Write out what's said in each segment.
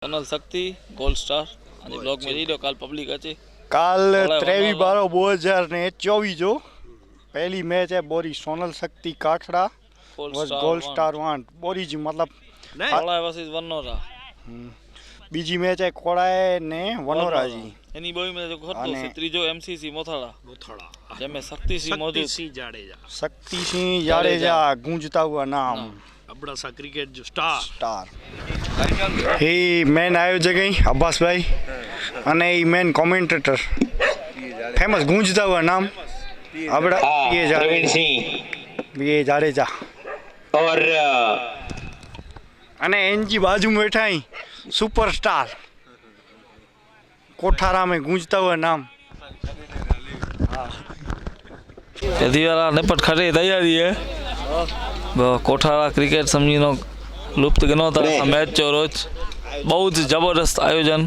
सोनल शक्ति gold star અને blog में रीडो काल पब्लिक अच्छे काल 23/12/2024 जो पहली मैच है बोरी सोनल शक्ति काठड़ा वर्स गोल्ड स्टार वांट बोरी जी मतलब कोड़ा वर्सेस वनोरा बीजी मैच है कोड़ाए ने वनोरा जी એની બોઈ में जो ખોટો છે ત્રીજો એમસીસી મોથાળા જેમે શક્તિ સિંહ જાડેજા गूंजता हुआ नाम अपना सा क्रिकेट जो स्टार ही मेन आयोजक है अब्बास भाई અને એ મેન કોમેન્ટેટર ફેમસ गूंजता हुआ नाम अपना ये जाडेजा और અને એનજી બાજુ में बैठा ही सुपरस्टार कोठारा में गूंजता हुआ नाम यदि वाला निपट खड़े तैयारी है कोठारा क्रिकेट समझी नो लुप्त गनो था मैच जो रोज बहुत जबरदस्त आयोजन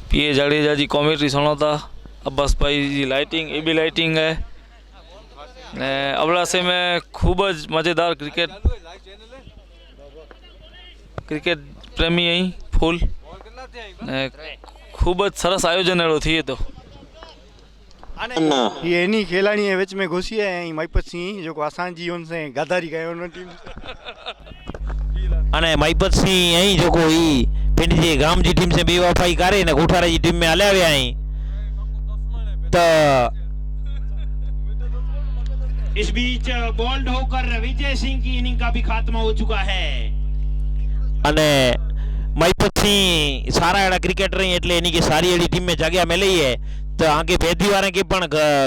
पीए जाडेजा जी कॉमेंट्री सुनो था अब्बास भाई जी लाइटिंग ये भी लाइटिंग है ने अबड़ासे में खूब ज मजेदार क्रिकेट प्रेमी आई फूल ने खूब ज सरस आयोजन एड़ो थी तो ये नहीं खेलानी है विच में घुसी है माइपत सिंह जो आसान जी उनसे गदारी गए उन टीम अने माइपत सिंह यही जो कोई पिंड जी गांव जी टीम से बेवफाई करे ने कोठारा जी टीम में हले आवे आई तो इस बीच बोल्ड होकर विजय सिंह की इनिंग का भी खात्मा हो चुका है अने माइपत सिंह सारा एड़ा क्रिकेटर है એટલે એની કે સારી એડી ટીમ में जगह मिली है तो आगे भेदी वाले के पण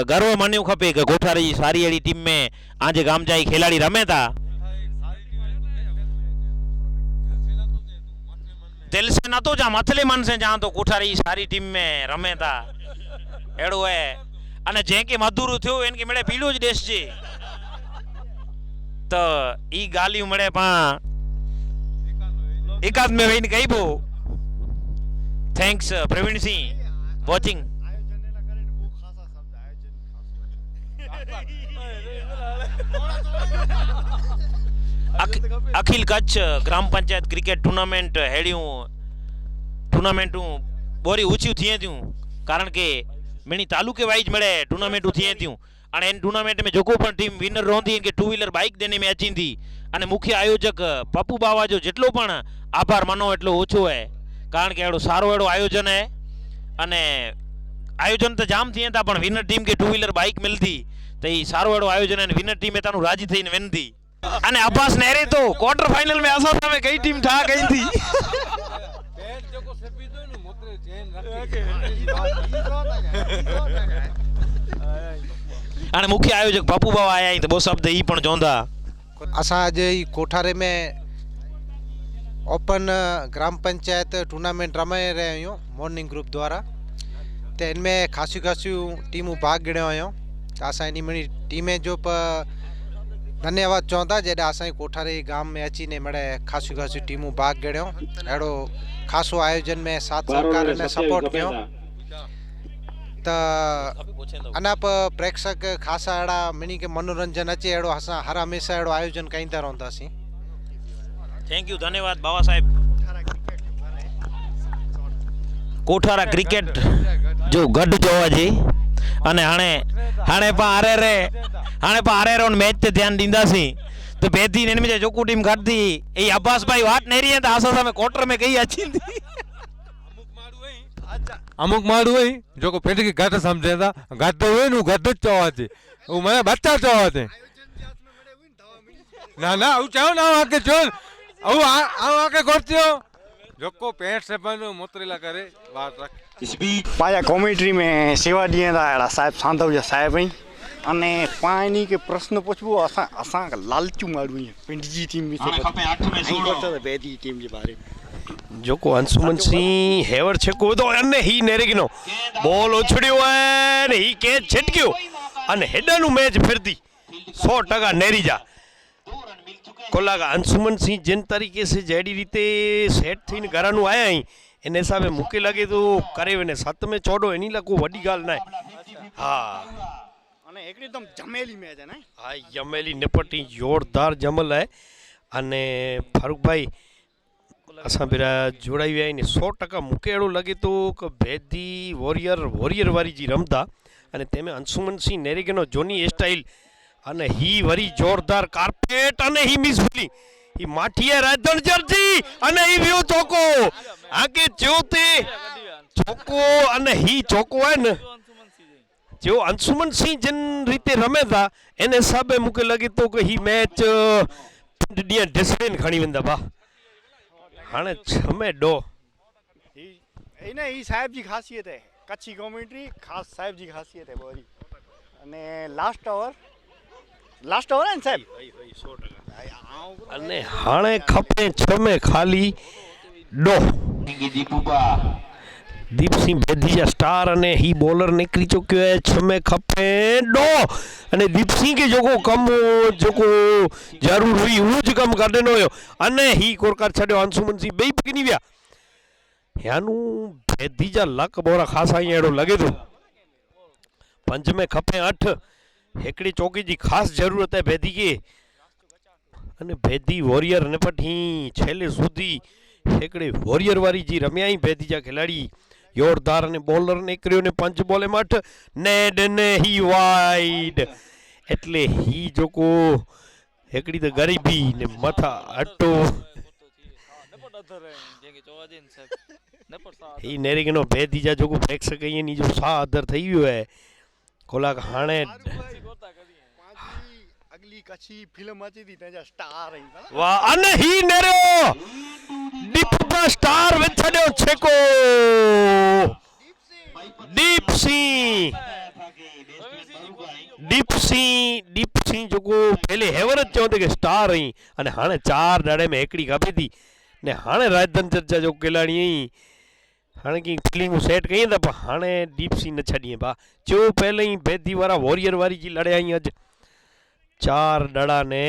गर्व मान्यू खपे कि कोठारी सारी एडी टीम में आज गाम जाई खिलाड़ी रमे था दिल से ना तो जा मथले मन से जा तो कोठारी सारी टीम में रमे था एड़ो है अने जे के मधुर थयो एन के मळे पीलो ज देश जी तो ई गाली मळे पा एकाद में वहीन कहीबो थैंक्स प्रवीण सिंह वॉचिंग अखिल कच्छ ग्राम पंचायत क्रिकेट टूर्नामेंट हेड़ियों टूर्नामेंटू बोरी ऊंची थिए थियूं कारण के मिनी तालुके वाइज मळे टूर्नामेंटू थिए थियूं अने इन टूर्नामेंट में जोको पण टीम विनर रोंदी इनके टू व्हीलर बाइक देने में अची थी अने मुख्य आयोजक पप्पू बावा जो जेटलो पण आभार मानो एटलो ओछो है कारण के एड़ो सारो एड़ो आयोजन है अने आयोजन तो जाम थिए था पण विनर टीम के टू व्हीलर बाइक मिलती तो ये सारो एड़ो आयोजन है विनर टीम में तानु राजी थईने विनती अने अब्बास नेरे तो क्वार्टर फाइनल में आसा था में कई टीम ठा गई थी अने मुख्य आयोजक पप्पू बाबा आया तो बहुत शब्द ई पण जोंदा असा आज ई कोठारे में ओपन ग्राम पंचायत टूर्नामेंट रमाए रहे आहियूं मॉर्निंग ग्रुप द्वारा तो इनमें खासी टीमूं भाग गिणियो आहियूं तो असां इन मिनी टीमें जो धन्यवाद चवंदा जेॾा असांजे कोठारे गांव में अची ने मड़े खासी टीमूं भाग गिणियो अहिड़ो खासो आयोजन में साथ सरकार ने सपोर्ट कयो त अञा प्रेक्षक खासा अहिड़ा मिनी के मनोरंजन अचे अहिड़ो असां हर हमेशा अहिड़ो आयोजन कईंदा रहंदासीं थैंक यू धन्यवाद बाबा साहब कोठारा क्रिकेट जो गढ़ जोवा जी अने हाणे पा आरे रे मैच ते ध्यान दींदासी तो बेदी ने में जो टीम काटती ए अब्बास भाई वाट नहीं रही है तो आसा में क्वार्टर में कई अच्छी थी अमुक मारू है जो को पेट की गट समझे था गट हुए नु गट चवाते ओ मैं बच्चा चवाते ना ना उ चाहो ना आके चो ओ आके करतियो जो को पेट से बनो मोतरीला करे बात रख इस भी पाया कॉमेंट्री में सेवा दिए था एड़ा साहब सांधवजा साहब ही अने पानी के प्रश्न पूछबो असा लालचू मारू है पिंड जी टीम में से बेदी टीम के बारे में जो को अंशुमन सिंह हेवर छको तो अने ही नेरेगिनो बॉल उछड़ियो है ने ही कैच छिटक्यो अने हेडनु मैच फिरदी 100% नेरी जा कोलागा अंशुमन सिंह जिन तरीके से जेडी रीते सेट थीन घरानु आया ही इन हिसाबे मुके लगे तो करे ने 7 में चोडो एनी लगो वडी गाल ना हां अने एकदम जमेली मैच है ना हां जमेली निपटी जोरदार जमल है अने फारूक भाई असां भेरा जोड़ाई विया आहिनि 100% मूंखे अहिड़ो लॻे थो की बैदी वॉरियर वारी जी रमदा अने तंहिंमें अंशुमन सिंह नेरेगिनो जोनी स्टाइल अने ही वरी जोरदार कार्पेट अने ही मिस भली ही माठी है राजन जर्जी अने ही वियो चौको आगे चोते चौको अने ही चौको है न जो अंशुमन सिंह जिन रीते रमे था इन हिसाबे मूंखे लॻे थो कि ही मैच ॾींहं डिसिप्लिन खणी वेंदा बा हाणे 6-2 એને ઈ સાહેબ જી ખાસિયત હે કચ્છી કોમેન્ટ્રી ખાસ સાહેબ જી ખાસિયત હે બોરી અને લાસ્ટ ઓવર હે ને સાહેબ 100% અને હાણે ખપે 6 में ખાલી ડો दीप सिंह बेदीजा स्टार अने ही बॉलर निकली चुक्यो है 6 में खपे डो अने दीप सिंह के जोको कम जोको जरूर हुई उज कम कर देनो हो अने ही कोरकार छड्यो अंशुमन सिंह बेई पकनी विया यानु बेदीजा लक बोरा खासा एड़ो लगे तो 5 में खपे 8 एकड़ी चौकी जी खास जरूरत है बेदी के अने बेदी वॉरियर ने पठी छेले सुधी एकड़े वॉरियर वारी जी रम्या ही बेदीजा खिलाड़ी जोरदार ने बॉलर ने कर्यो ने 5 બોલે માં 8 नेड ने ही वाइड એટલે ही जोको एकड़ी तो गरीबी ने मथा अटो ही नेरेगिनो बेदीजा जोको फेंक सके नी जो सा अदर થઈ ગયો है कोला हाणे अगली कच्छी फिल्म अची थी तेजा स्टार है वाह अने ही narrow Deepa star which छड्यो छेको Deep Singh जोको पहले हेवर चवंदे के स्टार ही अने हाणे 4 डाड़े में एकड़ी खपे थी ने हाणे राजधन चर्चा जो खिलाड़ी ही हाणे की फीलिंग सेट कई था पर हाणे दीप सिंह न छॾी बा जो पहले ही बेदी वारा वॉरियर वारी जी लड़े आई अज 4 डड़ा ने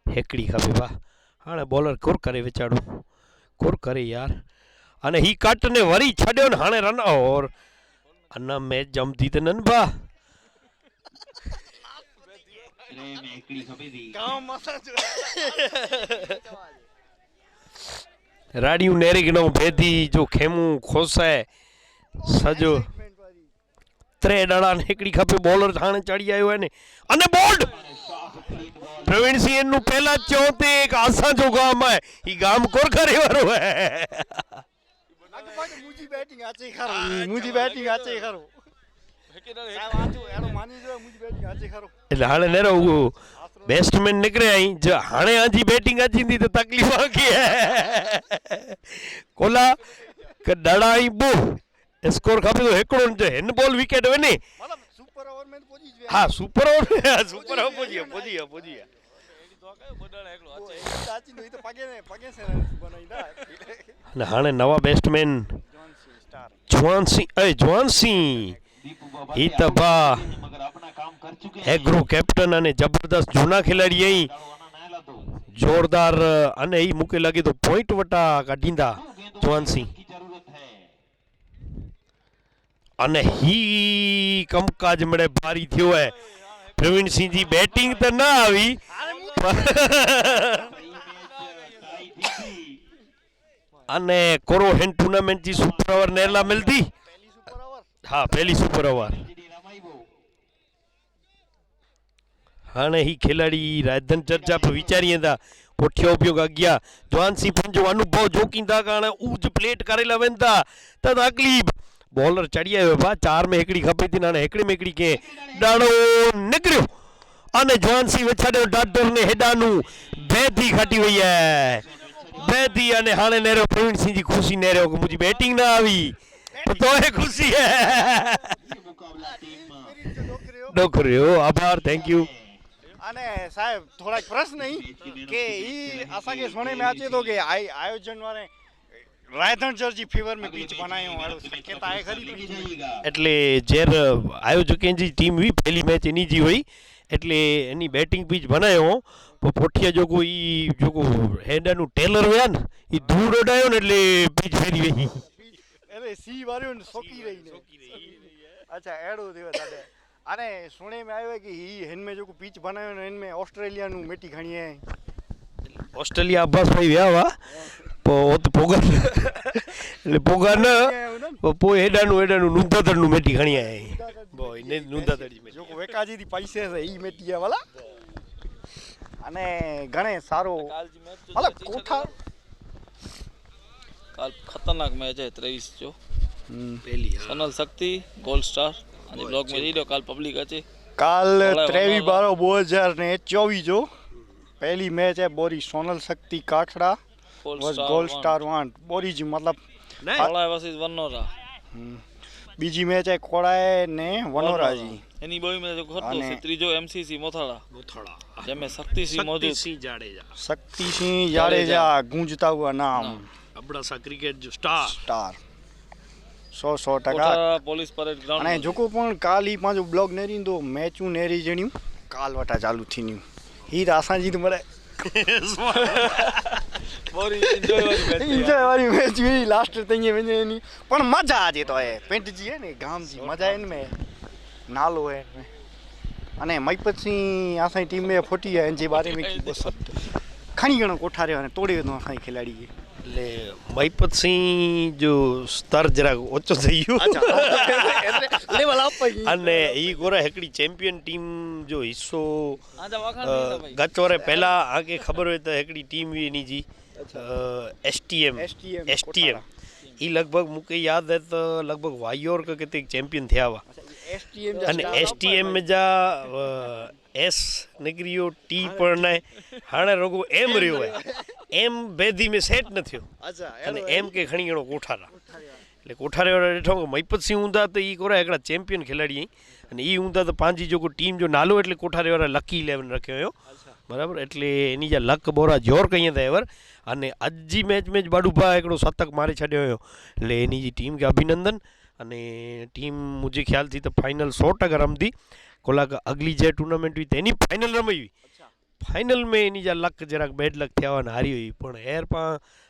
हेकड़ी खपे बा हाणे बॉलर कुर करे विचारो कुर करे यार अने ही कट ने वरी छड्यो ने हाणे रन और अन्ना मैच जमती त नन बा राडियो नेरेगिनो बेदी जो खेमू खोसे सजो 3 डड़ा ने हेकड़ी खपे बॉलर हाणे चढ़ी आयो है ने अने बोल्ड प्रवीण सिंह नु पहला चौथे एक आशा जो गाम है ही गाम कोर करे वारो है मुजी बैटिंग आचे खरो साहब आचो एनो मानी जो मुजी बैटिंग आचे खरो એટલે હાણે નેરો બેસ્ટમેન નીકળે અહીં જો હાણે આજી બેટિંગ આચીંદી તો તકલીફ આ ગઈ है કોલા કે ડડાઈ બો स्कोर खपे तो हेकड़ो जो हिन बॉल विकेट वे ने मतलब सुपर ओवर में पहुंची गया हां सुपर ओवर पहुंची चाची तो पगे से बनाईदा અને હાણે નવા બેસ્ટમેન જવાન સિંહ ही तबा एग्रो कैप्टन अने जबरदस्त जूना खिलाड़ी ही जोरदार अने ही मुके लगे तो पॉइंट वटा काढींदा जवान सिंह अने ही कमकाज मड़े भारी थियो है प्रवीण सिंह जी बैटिंग तो ना आवी अने कोरो हेन टूर्नामेंट जी सुपर ओवर नेरला मिलती हाँ पहली सुपर ओवर हाणे ही खिलाड़ी राजधन चर्चा पर विचारिए था पोठियो उपयोग अगिया जवान सिंह पंजो अनुभव जोकींदा कारण ऊज प्लेट करेला वेंदा त तकलीफ बॉलर चढ़ी आयो बा 4 में एकड़ी खपे थी ना एकड़ी में एकड़ी के डाड़ो निकरियो अने जवान सिंह विछाड़ो डाडर ने हेडानु बेदी खटी हुई है बेदी अने हाणे नेरो प्रवीण सिंह जी खुशी नेरो कि मुझी बैटिंग ना आवी तो है खुशी है डोकरियो आभार थैंक यू अने साहब थोड़ा प्रश्न नहीं के ई असा के सुने में आचे तो के आयोजन वाले रायधन जर्जी फेवर में पिच बनायो वालो शक्यता है खरी એટલે જેર આયોજકની ટીમ વી પહેલી મેચ એની જી હોઈ એટલે એની બેટિંગ પીચ બનાયો તો પોઠિયા જો કોઈ જો હેડાનું ટેલર વ્યા ને ઈ ધૂળ ઓડાયો ને એટલે પીચ ફેરી વઈ अरे सी वारियो ने सोकी रही अच्छा एडो देवा दादा अरे सुने में आयो है कि ही हिन में जो पिच बनायो ने इनमें ऑस्ट्रेलिया नु मिट्टी खणी है ऑस्ट्रेलिया अब्बास भाई विया हुआ पोइ हुते पोगा એટલે પોગા ન પોइ हेॾां नूंदातड़ मेटी खणी आया बो इन नूंदातड़ जी जो वेकाजी दी पैसे से ई मेटी वाला અને ઘણે સારો મતલબ કોઠા કાલ ખતરનાક મેચ है 23 जो પહેલી સોનલ શક્તિ ગોલ્ડ સ્ટાર અને બ્લોક में રીડો કાલ પબ્લિક છે કાલ 23/12/2024 जो पहली मैच है बोरी सोनल शक्ति काठड़ा वर्स गोल्ड स्टार वांट बोरी जी मतलब કોળા વર્સિસ વનોરા બીજી મેચ है કોળાએ ને વનોરા जी એની બોઈ મેં જો ખરતો છે ત્રીજો એમસીસી મોથાળા જેમે શક્તિસિંહ મોજूद शक्तिसिंह जाडेजा गूंजता हुआ नाम અબડાસા ક્રિકેટ જો star 100% Kothara police parade ground અને જોકો પણ કાલ ई पांचो ब्लॉग नेरी तो मैचू नेरी जणियो काल वटा चालू थीनियो ही रासा जी तो मरे બોરી એન્જોય વાળી મેચ एंजॉय वाली मैच हुई लास्ट तई वेनी पण मजा आजे तो है पेंट जी है ने गाम जी मजा है इनमें नालो है अने मईपत सिंह असाई टीम में फोटी है जे बारे में की बस खणी गणो कोठारे ने तोड़े तो असाई खिलाड़ी એટલે મહીપત સિંહ જો સ્તર જરા ઓછો થઈ ગયો लेवल अप અને ઈ ગોરા હિકड़ी ચેમ્પિયન ટીમ જો હિસ્સો આજા વાખાણ નહીં ભાઈ ગત વરે પહેલા આગે ખબર હોય તો હિકड़ी टीम हुई એની જી एसटीएम ઈ લગભગ મૂકે યાદ હે તો લગભગ વાયોર કે કેતે ચેમ્પિયન થયા हुआ एसटीएम અને एसटीएम में जा एस निकरियो टी पण ने हाणे रोगो एम रह्यो है एम बेदी में सेट न थियो अच्छा અને એમ કે ખણી ગણો કોઠારા એટલે કોઠારે વાળા ॾिठो કે મહીપત સિંહ हूंदा त ई कोरा हिकिड़ा चैम्पियन खिलाड़ी અને ई हूंदा त पंहिंजी जेको टीम जो नालो એટલે કોઠારે વાળા લકી 11 રખ્યો हुयो बराबर એટલે એની जा लक बोरा जोर कई था एवर અને अॼु जी मैच में बाडूभा हिकिड़ो शतक मारे छॾियो हुयो એટલે એની जी टीम खे अभिनंदन અને टीम मुझे ख्याल थी तो फाइनल 100% रमदी कोला अगली जे टूर्नामेंट हुई तेनी फाइनल रमी हुई फाइनल में इनी जा लक जरा बेड लक थिया हुआ हारी हुई पण एर पा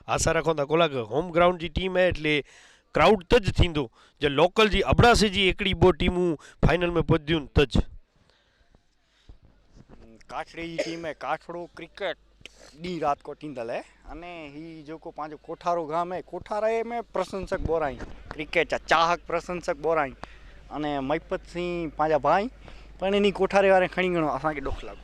आशा रखो था कोला होम ग्राउंड जी टीम है એટલે क्राउड तज थींदो जे लोकल जी अबड़ासी जी एकड़ी बो टीमू फाइनल में पहुंचियूं तज काठड़ी जी टीम है काठड़ो क्रिकेट डी रात को टींदल है अने ही जो को पांचो कोठारो गाम है कोठारे में प्रशंसक बोराई क्रिकेट चाहक प्रशंसक बोराई अने महीपत सिंह पांजा भाई पण इनी कोठारे वारे खणी गणो असा के डोख लागो